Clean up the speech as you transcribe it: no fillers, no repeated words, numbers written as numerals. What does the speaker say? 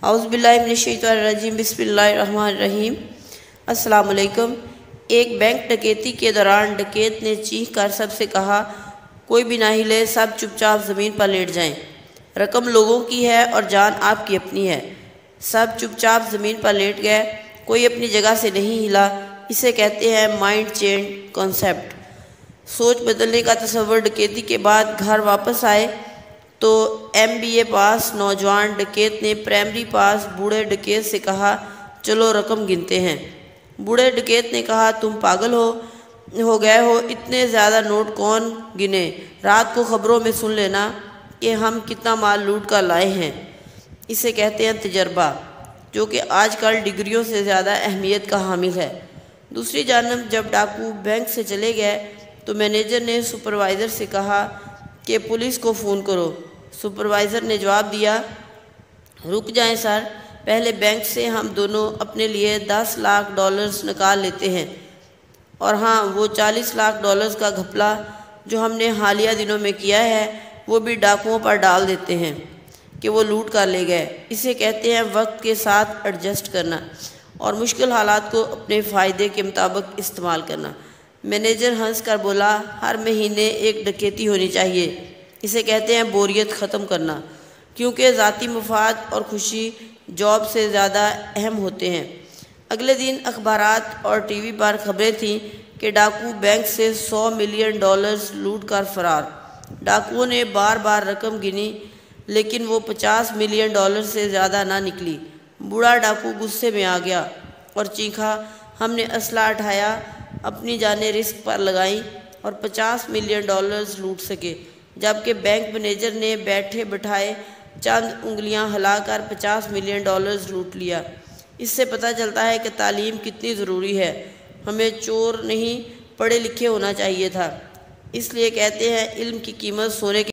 اعوذ باللہ من الشیطان الرجیم، بسم اللہ الرحمن الرحیم۔ السلام علیکم۔ ایک بینک ڈکیتی کے دوران ڈکیت نے چیخ کر سب سے کہا، کوئی بھی نہ ہلے، سب چپ چاپ زمین پر لیٹ جائیں، رقم لوگوں کی ہے اور جان آپ کی اپنی ہے۔ سب چپ چاپ زمین پر لیٹ گئے، کوئی اپنی جگہ سے نہیں ہلا۔ اسے کہتے ہیں مائنڈ چینج کانسیپٹ، سوچ بدلنے کا تصور۔ ڈکیتی کے بعد گھر واپس آئے تو MBA پاس نوجوان ڈکیت نے پرائمری پاس بوڑھے ڈکیت سے کہا، چلو رقم گنتے ہیں۔ بوڑھے ڈکیت نے کہا، تم پاگل ہو گئے ہو، اتنے زیادہ نوٹ کون گنے؟ رات کو خبروں میں سن لینا کہ ہم کتنا مال لوٹ کر لائے ہیں۔ اسے کہتے ہیں تجربہ، جو کہ آج کل ڈگریوں سے زیادہ اہمیت کا حامل ہے۔ دوسری جانب جب ڈاکو بینک سے چلے گئے تو مینیجر نے سپروائزر سے کہا کہ پولیس کو فون کرو۔ سپروائزر نے جواب دیا، رک جائیں سر، پہلے بینک سے ہم دونوں اپنے لیے $10 لاکھ نکال لیتے ہیں، اور ہاں وہ $40 لاکھ کا گھپلا جو ہم نے حالیہ دنوں میں کیا ہے وہ بھی ڈاکوؤں پر ڈال دیتے ہیں کہ وہ لوٹ کر لے گئے۔ اسے کہتے ہیں وقت کے ساتھ ایڈجسٹ کرنا اور مشکل حالات کو اپنے فائدے کے مطابق استعمال کرنا۔ مینیجر ہنس کر بولا، ہر مہینے ایک ڈکیتی ہونی چاہیے۔ اسے کہتے ہیں بوریت ختم کرنا، کیونکہ ذاتی مفاد اور خوشی جاب سے زیادہ اہم ہوتے ہیں۔ اگلے دن اخبارات اور ٹی وی پر خبریں تھیں کہ ڈاکو بینک سے $100 ملین لوٹ کر فرار۔ ڈاکوؤں نے بار بار رقم گنی لیکن وہ $50 ملین سے زیادہ نہ نکلی۔ بوڑھا ڈاکو غصے میں آ گیا اور چیخا، ہم نے اسلحہ اٹھایا، اپنی جانیں رسک پر لگائیں اور $50 ملین لوٹ سکے، جبکہ بینک مینیجر نے بیٹھے بٹھائے چند انگلیاں ہلا کر $50 ملین لوٹ لیا۔ اس سے پتہ چلتا ہے کہ تعلیم کتنی ضروری ہے۔ ہمیں چور نہیں، پڑھے لکھے ہونا چاہیے تھا۔ اس لیے کہتے ہیں علم کی قیمت سونے کے